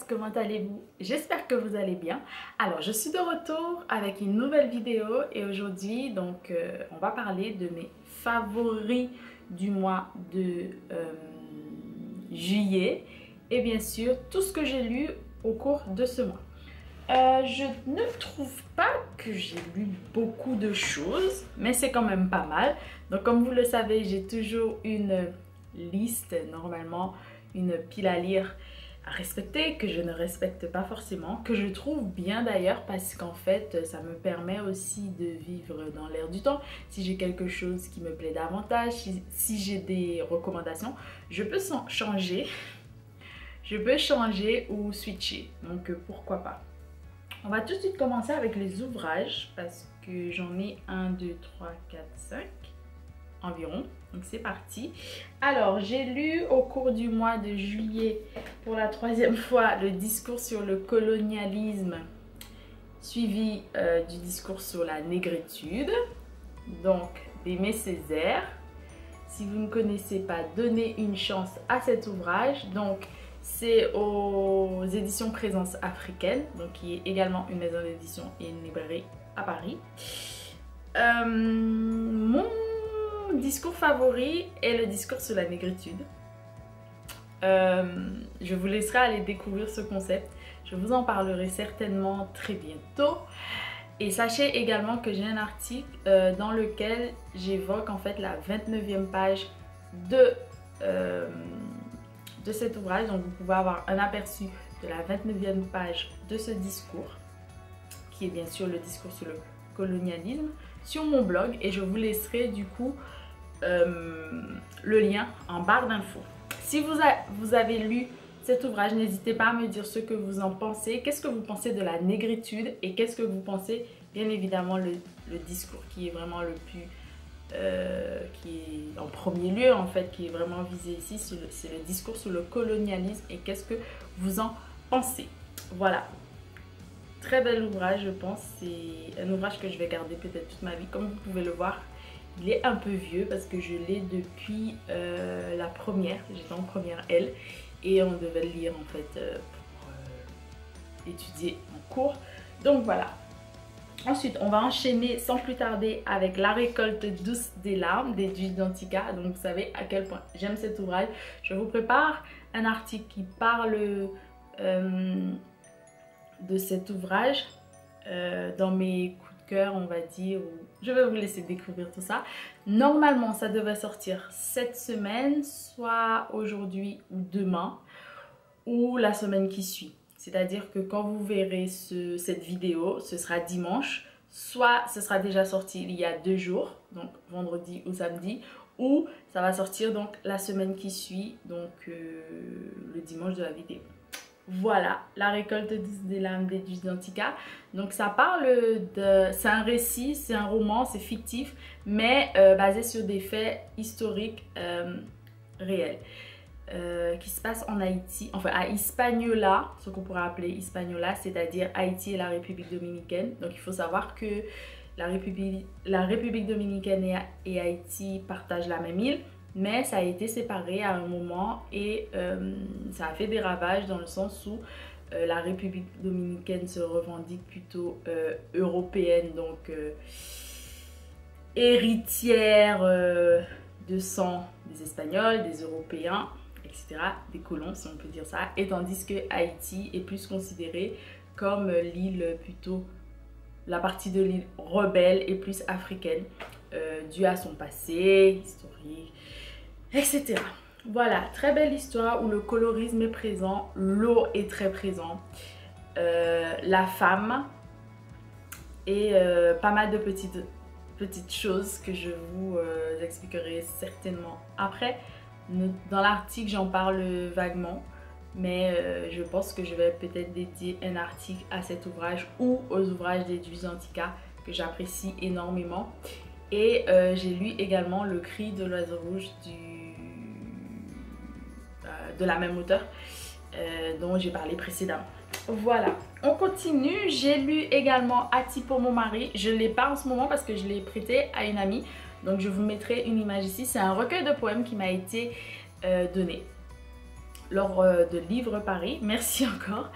comment allez-vous? J'espère que vous allez bien. Alors, je suis de retour avec une nouvelle vidéo et aujourd'hui, on va parler de mes favoris du mois de juillet et bien sûr, tout ce que j'ai lu au cours de ce mois. Je ne trouve pas que j'ai lu beaucoup de choses, mais c'est quand même pas mal. Donc, comme vous le savez, j'ai toujours une liste, normalement, une pile à lire à respecter, que je ne respecte pas forcément, que je trouve bien d'ailleurs parce qu'en fait ça me permet aussi de vivre dans l'air du temps. Si j'ai quelque chose qui me plaît davantage, si j'ai des recommandations, je peux changer ou switcher, donc pourquoi pas. On va tout de suite commencer avec les ouvrages parce que j'en ai 1, 2, 3, 4, 5 environ. Donc c'est parti. Alors j'ai lu au cours du mois de juillet pour la 3e fois le discours sur le colonialisme suivi du discours sur la négritude, donc d'Aimé Césaire. Si vous ne connaissez pas, donnez une chance à cet ouvrage. Donc c'est aux éditions Présence Africaine, donc qui est également une maison d'édition et une librairie à Paris. Mon discours favori est le discours sur la négritude. Je vous laisserai aller découvrir ce concept. Je vous en parlerai certainement très bientôt. Et sachez également que j'ai un article dans lequel j'évoque en fait la 29e page de cet ouvrage. Donc vous pouvez avoir un aperçu de la 29e page de ce discours, qui est bien sûr le discours sur le colonialisme, sur mon blog, et je vous laisserai du coup le lien en barre d'infos. Si vous avez lu cet ouvrage, n'hésitez pas à me dire ce que vous en pensez. Qu'est-ce que vous pensez de la négritude et qu'est-ce que vous pensez, bien évidemment, le discours qui est vraiment le plus qui est en premier lieu en fait, qui est vraiment visé ici, c'est le discours sur le colonialisme et qu'est-ce que vous en pensez. Voilà, très bel ouvrage, je pense. C'est un ouvrage que je vais garder peut-être toute ma vie. Comme vous pouvez le voir, il est un peu vieux parce que je l'ai depuis la première. J'étais en première L et on devait le lire en fait pour étudier en cours. Donc voilà. Ensuite, on va enchaîner sans plus tarder avec La récolte douce des larmes d'Edwige Danticat. Donc vous savez à quel point j'aime cet ouvrage. Je vous prépare un article qui parle de cet ouvrage dans mes coups de cœur, on va dire. Je vais vous laisser découvrir tout ça. Normalement, ça devrait sortir cette semaine, soit aujourd'hui ou demain, ou la semaine qui suit. C'est-à-dire que quand vous verrez cette vidéo, ce sera dimanche, soit ce sera déjà sorti il y a 2 jours, donc vendredi ou samedi, ou ça va sortir donc la semaine qui suit, donc le dimanche de la vidéo. Voilà, La récolte des larmes d'Edwige Danticat. Donc ça parle c'est un récit, c'est un roman, c'est fictif, mais basé sur des faits historiques réels. Qui se passe en Haïti, enfin à Hispaniola, ce qu'on pourrait appeler Hispaniola, c'est-à-dire Haïti et la République dominicaine. Donc il faut savoir que la République dominicaine et Haïti partagent la même île, mais ça a été séparé à un moment et ça a fait des ravages dans le sens où la République dominicaine se revendique plutôt européenne, donc héritière de sang des Espagnols, des Européens, etc., des colons si on peut dire ça, et tandis que Haïti est plus considérée comme l'île plutôt, la partie de l'île rebelle et plus africaine, due à son passé historique, etc. Voilà, très belle histoire où le colorisme est présent, l'eau est très présent, la femme et pas mal de petites choses que je vous expliquerai certainement après. Dans l'article, j'en parle vaguement, mais je pense que je vais peut-être dédier un article à cet ouvrage ou aux ouvrages d'Edwige Danticat que j'apprécie énormément. Et j'ai lu également Le cri de l'oiseau rouge de la même auteure dont j'ai parlé précédemment. Voilà, on continue. J'ai lu également Ati pour mon mari. Je ne l'ai pas en ce moment parce que je l'ai prêté à une amie. Donc je vous mettrai une image ici. C'est un recueil de poèmes qui m'a été donné. lors de Livre Paris. Merci encore.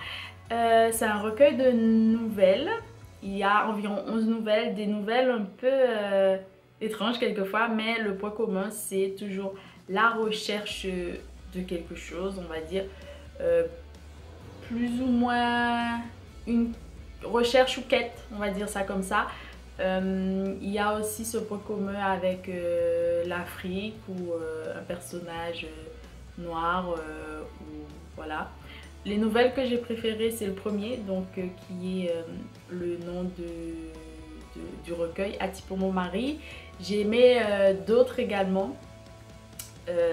C'est un recueil de nouvelles. Il y a environ 11 nouvelles, des nouvelles un peu étranges quelquefois, mais le point commun, c'est toujours la recherche de quelque chose, on va dire, plus ou moins une recherche ou quête, on va dire ça comme ça. Il y a aussi ce point commun avec l'Afrique ou un personnage noir, ou voilà. Les nouvelles que j'ai préférées, c'est le premier, donc qui est le nom du recueil, Ati pour mon mari. J'ai aimé d'autres également.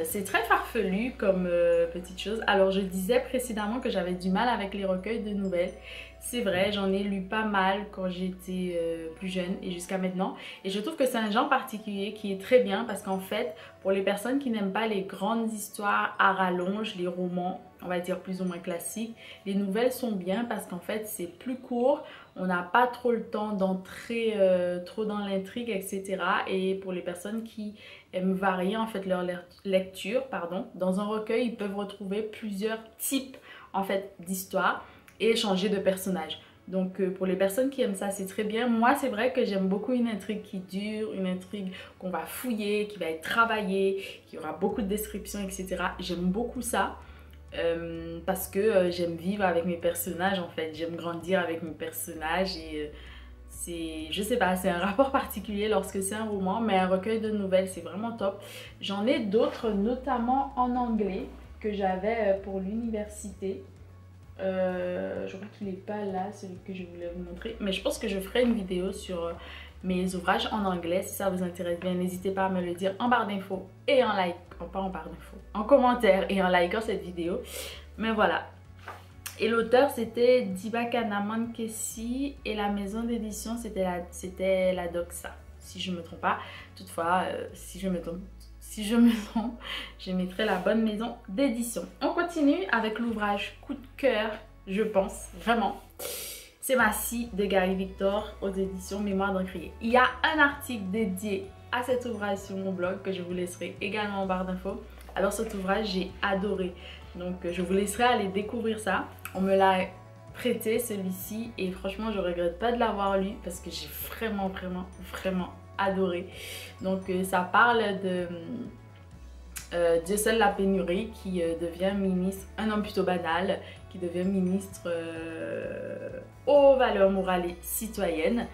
C'est très farfelu comme petite chose. Alors je disais précédemment que j'avais du mal avec les recueils de nouvelles. C'est vrai, j'en ai lu pas mal quand j'étais plus jeune et jusqu'à maintenant. Et je trouve que c'est un genre particulier qui est très bien parce qu'en fait, pour les personnes qui n'aiment pas les grandes histoires à rallonge, les romans, on va dire plus ou moins classiques, les nouvelles sont bien parce qu'en fait, c'est plus court. On n'a pas trop le temps d'entrer trop dans l'intrigue, etc. Et pour les personnes qui aiment varier en fait leur lecture, dans un recueil, ils peuvent retrouver plusieurs types en fait d'histoires et changer de personnage. Donc pour les personnes qui aiment ça, c'est très bien. Moi, c'est vrai que j'aime beaucoup une intrigue qui dure, une intrigue qu'on va fouiller, qui va être travaillée, qui aura beaucoup de descriptions, etc. J'aime beaucoup ça. Parce que j'aime vivre avec mes personnages en fait, j'aime grandir avec mes personnages et je sais pas, c'est un rapport particulier lorsque c'est un roman, mais un recueil de nouvelles c'est vraiment top. J'en ai d'autres, notamment en anglais, que j'avais pour l'université. Je crois qu'il n'est pas là, celui que je voulais vous montrer, mais je pense que je ferai une vidéo sur mes ouvrages en anglais. Si ça vous intéresse bien, n'hésitez pas à me le dire en barre d'infos et en like, pas en barre d'infos, en commentaire et en likant cette vidéo. Mais voilà. Et l'auteur c'était Dibakana Mankesi et la maison d'édition c'était la Doxa, si je me trompe pas. Toutefois, si je me trompe, je mettrai la bonne maison d'édition. On continue avec l'ouvrage coup de cœur, je pense, vraiment. C'est Massie de Gary Victor aux éditions Mémoire d'un crier. Il y a un article dédié à cet ouvrage sur mon blog que je vous laisserai également en barre d'infos. Alors cet ouvrage, j'ai adoré. Donc je vous laisserai aller découvrir ça. On me l'a prêté celui-ci et franchement, je regrette pas de l'avoir lu parce que j'ai vraiment adoré. Donc ça parle de Dieu seul la pénurie qui devient ministre, un homme plutôt banal, qui devient ministre aux valeurs morales et citoyennes.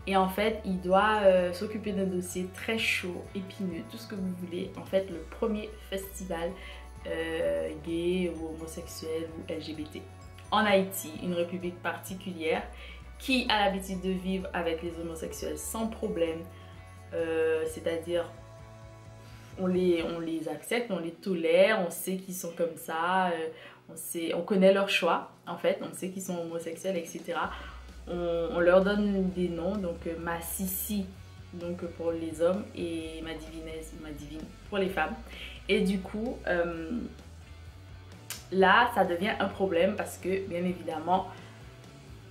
Et en fait, il doit s'occuper d'un dossier très chaud, épineux, tout ce que vous voulez. En fait, le premier festival gay ou homosexuel ou LGBT en Haïti, une république particulière qui a l'habitude de vivre avec les homosexuels sans problème. C'est-à-dire on les accepte, on les tolère, on sait qu'ils sont comme ça, on connaît leur choix en fait, on sait qu'ils sont homosexuels, etc. On leur donne des noms, donc ma Sissi donc pour les hommes et ma divinesse, ma divine pour les femmes. Et du coup, là ça devient un problème parce que bien évidemment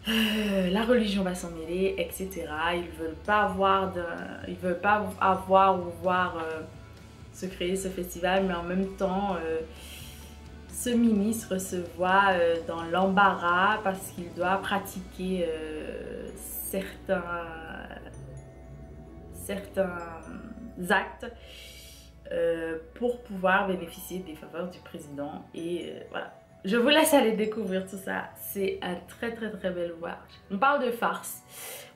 la religion va s'en mêler, etc. Ils veulent pas avoir ou voir se créer ce festival, mais en même temps ce ministre se voit dans l'embarras parce qu'il doit pratiquer certains actes pour pouvoir bénéficier des faveurs du président. Et voilà, je vous laisse aller découvrir tout ça. C'est un très bel ouvrage. On parle de farce.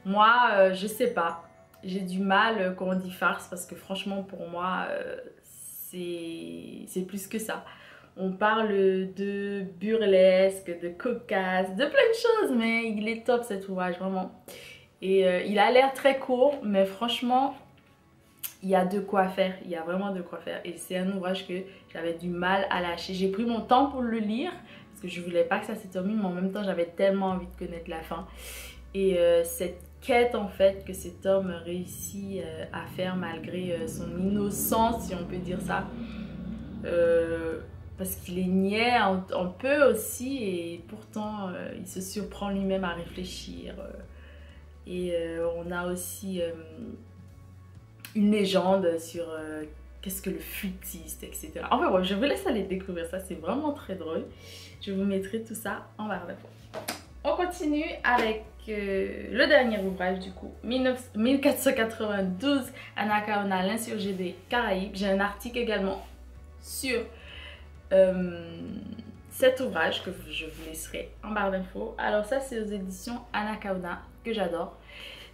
Moi, je sais pas. J'ai du mal quand on dit farce parce que franchement pour moi c'est plus que ça. On parle de burlesque, de cocasse, de plein de choses, mais il est top cet ouvrage vraiment. Et il a l'air très court, mais franchement il y a de quoi faire, il y a vraiment de quoi faire. Et c'est un ouvrage que j'avais du mal à lâcher. J'ai pris mon temps pour le lire parce que je voulais pas que ça s'étermine, mais en même temps j'avais tellement envie de connaître la fin. Et cette quête en fait que cet homme réussit à faire malgré son innocence, si on peut dire ça, parce qu'il est niais un peu aussi et pourtant il se surprend lui-même à réfléchir. Et on a aussi une légende sur qu'est-ce que le flûtiste, etc. Enfin bon, je vous laisse aller découvrir ça, c'est vraiment très drôle. Je vous mettrai tout ça en barre d'infos. On continue avec le dernier ouvrage du coup, 1492, Anacaona, l'insurgé des Caraïbes. J'ai un article également sur cet ouvrage que je vous laisserai en barre d'infos. Alors ça c'est aux éditions Anacaona que j'adore.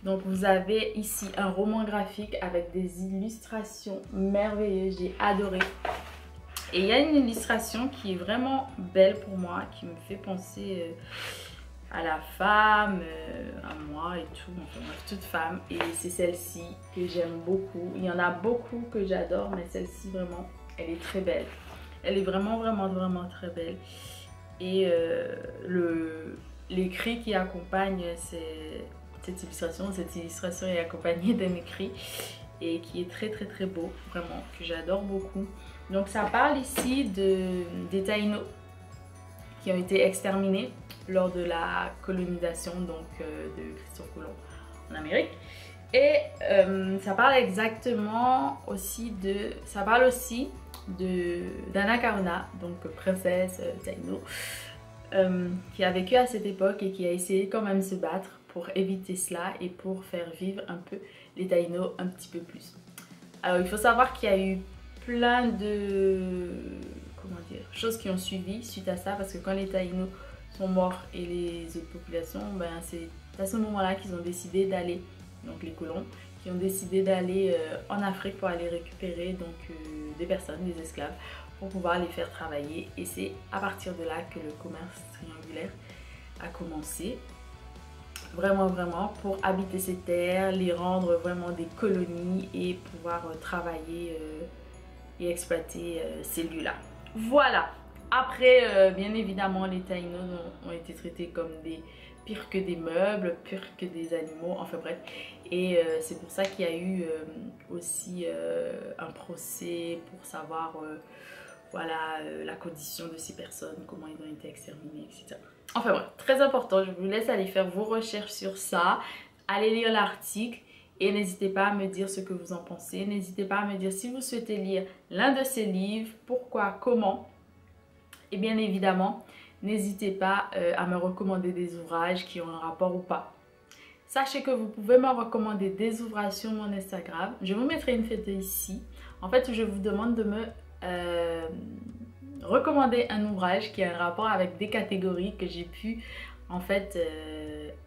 Donc vous avez ici un roman graphique avec des illustrations merveilleuses, j'ai adoré. Et il y a une illustration qui est vraiment belle pour moi, qui me fait penser à la femme, à moi et tout, enfin bref, toute femme. Et c'est celle-ci que j'aime beaucoup. Il y en a beaucoup que j'adore, mais celle-ci vraiment, elle est très belle. Elle est vraiment très belle. Et l'écrit qui accompagne cette illustration est accompagnée d'un écrit et qui est très beau, vraiment, que j'adore beaucoup. Donc ça parle ici des Taïnos qui ont été exterminés lors de la colonisation donc, de Christophe Colomb en Amérique. Et ça parle exactement aussi ça parle aussi d'Anacaona, donc princesse Taïno, qui a vécu à cette époque et qui a essayé quand même de se battre pour éviter cela et pour faire vivre un peu les Taïnos un petit peu plus. Alors il faut savoir qu'il y a eu plein de choses qui ont suivi suite à ça, parce que quand les Taïnos sont morts et les autres populations, ben, c'est à ce moment-là qu'ils ont décidé d'aller, donc les colons, qui ont décidé d'aller en Afrique pour aller récupérer donc, des personnes, des esclaves, pour pouvoir les faire travailler. Et c'est à partir de là que le commerce triangulaire a commencé. Vraiment pour habiter ces terres, les rendre vraiment des colonies et pouvoir travailler et exploiter ces lieux-là. Voilà. Après, bien évidemment, les Taïnos ont été traités comme pires que des meubles, pires que des animaux, enfin bref. Et c'est pour ça qu'il y a eu aussi un procès pour savoir voilà, la condition de ces personnes, comment ils ont été exterminés, etc. Enfin bref, très important, je vous laisse aller faire vos recherches sur ça, allez lire l'article et n'hésitez pas à me dire ce que vous en pensez. N'hésitez pas à me dire si vous souhaitez lire l'un de ces livres, pourquoi, comment. Et bien évidemment, n'hésitez pas à me recommander des ouvrages qui ont un rapport ou pas. Sachez que vous pouvez me recommander des ouvrages sur mon Instagram. Je vous mettrai une photo ici. En fait, je vous demande de me recommander un ouvrage qui a un rapport avec des catégories que j'ai pu en fait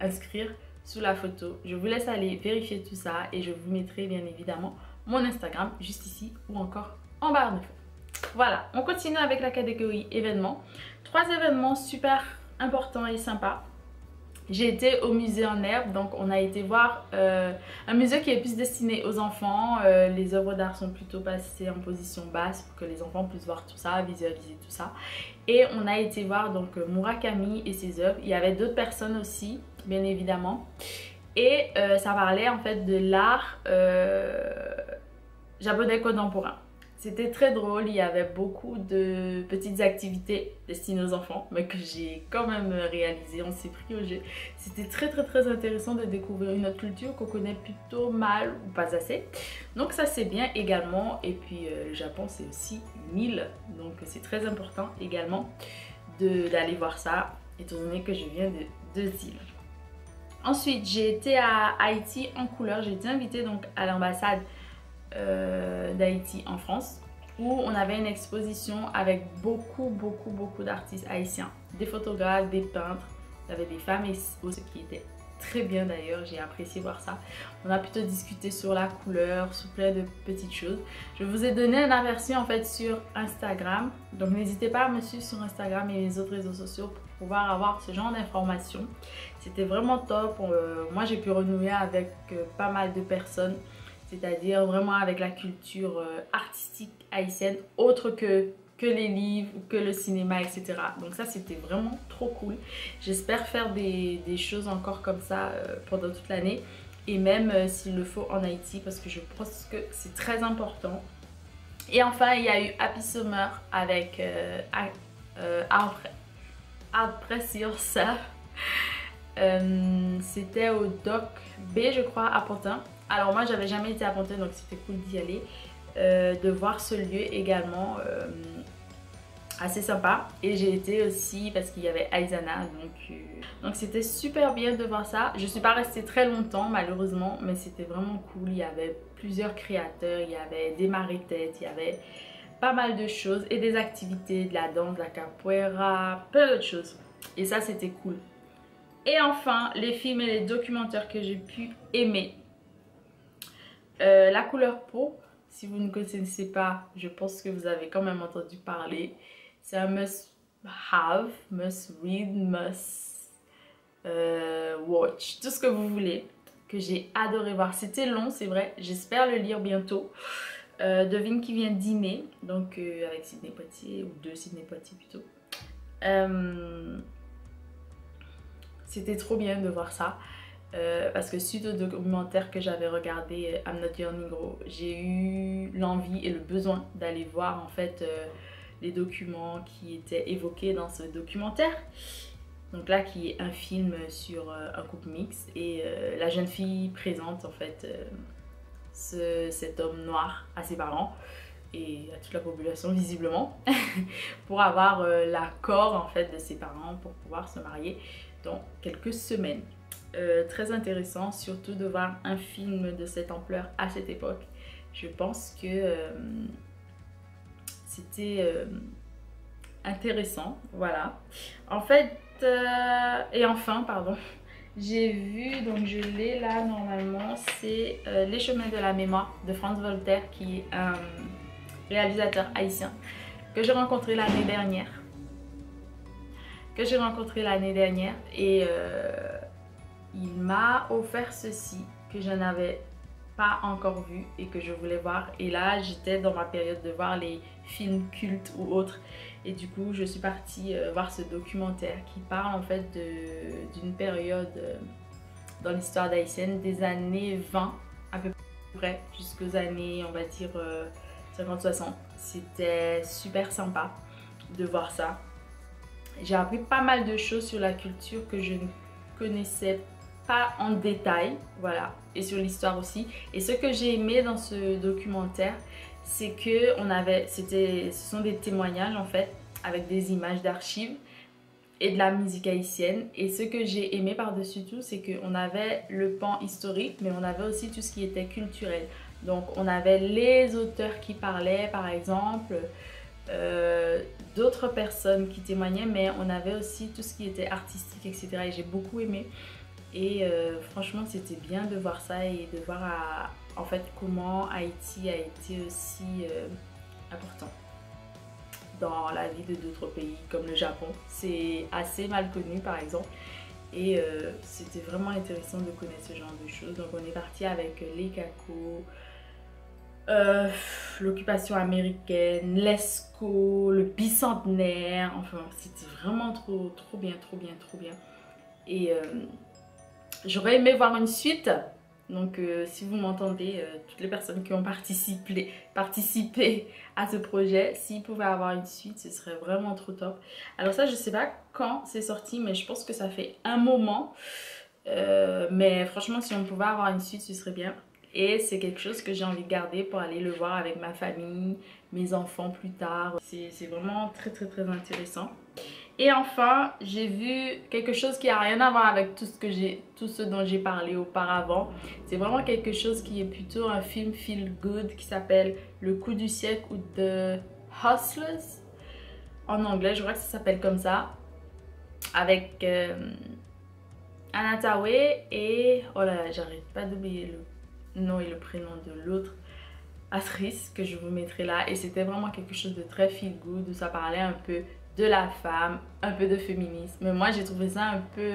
inscrire sous la photo. Je vous laisse aller vérifier tout ça et je vous mettrai bien évidemment mon Instagram juste ici ou encore en barre d'infos. Voilà, on continue avec la catégorie événements. 3 événements super importants et sympas. J'ai été au musée en herbe, donc on a été voir un musée qui est plus destiné aux enfants. Les œuvres d'art sont plutôt passées en position basse pour que les enfants puissent voir tout ça, visualiser tout ça. Et on a été voir donc Murakami et ses œuvres. Il y avait d'autres personnes aussi, bien évidemment. Et ça parlait en fait de l'art japonais contemporain. C'était très drôle, il y avait beaucoup de petites activités destinées aux enfants, mais que j'ai quand même réalisées, on s'est pris au jeu. C'était très intéressant de découvrir une autre culture qu'on connaît plutôt mal ou pas assez. Donc ça c'est bien également, et puis le Japon c'est aussi une île, donc c'est très important également d'aller voir ça, étant donné que je viens de 2 îles. Ensuite j'ai été à Haïti en couleur, j'ai été invitée donc à l'ambassade d'Haïti en France, où on avait une exposition avec beaucoup d'artistes haïtiens, des photographes, des peintres, il y avait des femmes et ce qui était très bien d'ailleurs, j'ai apprécié voir ça. On a plutôt discuté sur la couleur, sur plein de petites choses. Je vous ai donné un aperçu en fait sur Instagram, donc n'hésitez pas à me suivre sur Instagram et les autres réseaux sociaux pour pouvoir avoir ce genre d'informations. C'était vraiment top, moi j'ai pu renouer avec pas mal de personnes, c'est-à-dire vraiment avec la culture artistique haïtienne, autre que les livres, que le cinéma, etc. Donc ça, c'était vraiment trop cool. J'espère faire des choses encore comme ça pendant toute l'année, et même s'il le faut en Haïti, parce que je pense que c'est très important. Et enfin, il y a eu Happy Summer avec Art Press Yourself. C'était au Doc B, je crois, à Pantin. Alors moi j'avais jamais été à Pantin, donc c'était cool d'y aller. de voir ce lieu également assez sympa. Et j'ai été aussi parce qu'il y avait Aizana, donc c'était super bien de voir ça. Je suis pas restée très longtemps malheureusement, mais c'était vraiment cool. Il y avait plusieurs créateurs, il y avait des marées-têtes, il y avait pas mal de choses et des activités, de la danse, de la capoeira, plein d'autres choses. Et ça c'était cool. Et enfin, les films et les documentaires que j'ai pu aimer. La couleur peau, si vous ne connaissez pas, je pense que vous avez quand même entendu parler. C'est un must have, must read, must watch, tout ce que vous voulez, que j'ai adoré voir. C'était long, c'est vrai, j'espère le lire bientôt. Devine qui vient d'Imé, donc avec Sidney Poitier, ou de Sidney Poitier plutôt. C'était trop bien de voir ça. Parce que suite au documentaire que j'avais regardé, I'm Not Your Negro, j'ai eu l'envie et le besoin d'aller voir en fait les documents qui étaient évoqués dans ce documentaire. Donc là qui est un film sur un couple mixte et la jeune fille présente en fait cet homme noir à ses parents et à toute la population visiblement pour avoir l'accord en fait de ses parents pour pouvoir se marier dans quelques semaines. Très intéressant, surtout de voir un film de cette ampleur à cette époque. Je pense que c'était intéressant, voilà. En fait, et enfin, pardon, j'ai vu, donc je l'ai là normalement, c'est Les Chemins de la Mémoire de Franz Voltaire, qui est un réalisateur haïtien que j'ai rencontré l'année dernière. Et il m'a offert ceci que je n'avais pas encore vu et que je voulais voir. Et là, j'étais dans ma période de voir les films cultes ou autres. Et du coup, je suis partie voir ce documentaire qui parle en fait d'une période dans l'histoire d'Haïtienne des années 20 à peu près jusqu'aux années, on va dire, 50-60. C'était super sympa de voir ça. J'ai appris pas mal de choses sur la culture que je ne connaissais pas en détail, voilà, et sur l'histoire aussi. Et ce que j'ai aimé dans ce documentaire, c'est que ce sont des témoignages en fait, avec des images d'archives et de la musique haïtienne. Et ce que j'ai aimé par-dessus tout, c'est qu'on avait le pan historique, mais on avait aussi tout ce qui était culturel. Donc on avait les auteurs qui parlaient, par exemple, d'autres personnes qui témoignaient, mais on avait aussi tout ce qui était artistique, etc. Et j'ai beaucoup aimé. Et franchement, c'était bien de voir ça et de voir en fait comment Haïti a été aussi important dans la vie de d'autres pays comme le Japon. C'est assez mal connu par exemple. Et c'était vraiment intéressant de connaître ce genre de choses. Donc on est parti avec les cacos, l'occupation américaine, l'ESCO, le bicentenaire, enfin c'était vraiment trop bien. Et j'aurais aimé voir une suite, donc si vous m'entendez, toutes les personnes qui ont participé à ce projet, s'ils pouvaient avoir une suite, ce serait vraiment trop top. Alors ça, je sais pas quand c'est sorti, mais je pense que ça fait un moment. Mais franchement, si on pouvait avoir une suite, ce serait bien. Et c'est quelque chose que j'ai envie de garder pour aller le voir avec ma famille, mes enfants plus tard. C'est vraiment très intéressant. Et enfin, j'ai vu quelque chose qui n'a rien à voir avec tout ce dont j'ai parlé auparavant. C'est vraiment quelque chose qui est plutôt un film feel good qui s'appelle Le Coup du siècle ou The Hustlers en anglais, je crois que ça s'appelle comme ça. Avec Anna Tawai et, oh là là, j'arrête pas d'oublier le nom et le prénom de l'autre actrice que je vous mettrai là. Et c'était vraiment quelque chose de très feel good où ça parlait un peu de la femme, un peu de féminisme. Mais moi j'ai trouvé ça un peu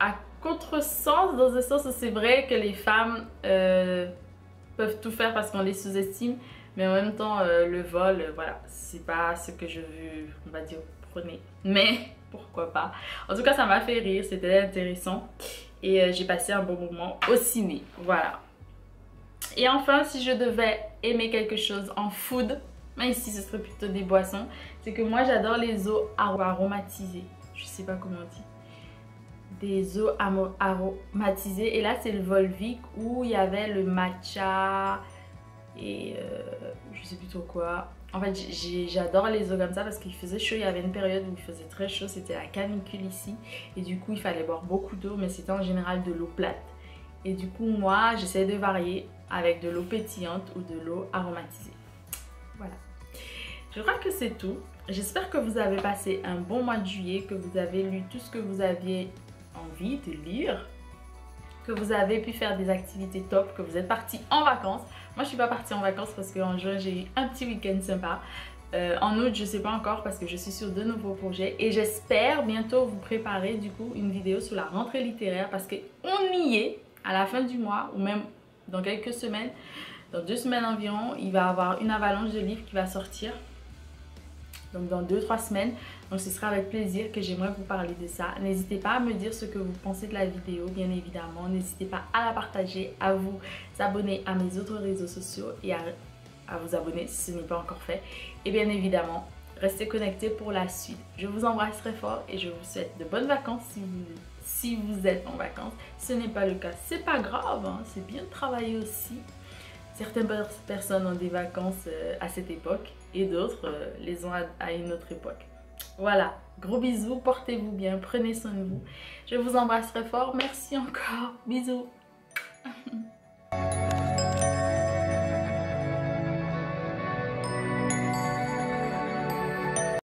à contresens, dans le sens où c'est vrai que les femmes peuvent tout faire parce qu'on les sous-estime, mais en même temps le vol, voilà, c'est pas ce que je veux, on va dire, prôner. Mais pourquoi pas. En tout cas, ça m'a fait rire, c'était intéressant et j'ai passé un bon moment au ciné, voilà. Et enfin, si je devais aimer quelque chose en food, mais ici ce serait plutôt des boissons, c'est que moi j'adore les eaux aromatisées, je sais pas comment on dit, des eaux aromatisées. Et là, c'est le Volvic où il y avait le matcha et je sais plus trop quoi. En fait, j'adore les eaux comme ça parce qu'il faisait chaud. Il y avait une période où il faisait très chaud, c'était la canicule ici. Et du coup, il fallait boire beaucoup d'eau, mais c'était en général de l'eau plate. Et du coup, moi, j'essaie de varier avec de l'eau pétillante ou de l'eau aromatisée. Voilà. Je crois que c'est tout. J'espère que vous avez passé un bon mois de juillet, que vous avez lu tout ce que vous aviez envie de lire, que vous avez pu faire des activités top, que vous êtes partis en vacances. Moi, je suis pas partie en vacances parce qu'en juin, j'ai eu un petit week-end sympa. En août, je sais pas encore parce que je suis sur de nouveaux projets et j'espère bientôt vous préparer du coup une vidéo sur la rentrée littéraire parce qu'on y est à la fin du mois ou même dans quelques semaines, dans 2 semaines environ, il va y avoir une avalanche de livres qui va sortir. Donc dans 2-3 semaines, donc ce sera avec plaisir que j'aimerais vous parler de ça. N'hésitez pas à me dire ce que vous pensez de la vidéo, bien évidemment. N'hésitez pas à la partager, à vous abonner à mes autres réseaux sociaux et à vous abonner si ce n'est pas encore fait. Et bien évidemment, restez connectés pour la suite. Je vous embrasse très fort et je vous souhaite de bonnes vacances si vous êtes en vacances. Si ce n'est pas le cas, c'est pas grave, hein, c'est bien de travailler aussi. Certaines personnes ont des vacances à cette époque et d'autres les ont à une autre époque. Voilà, gros bisous, portez-vous bien, prenez soin de vous. Je vous embrasse très fort, merci encore, bisous.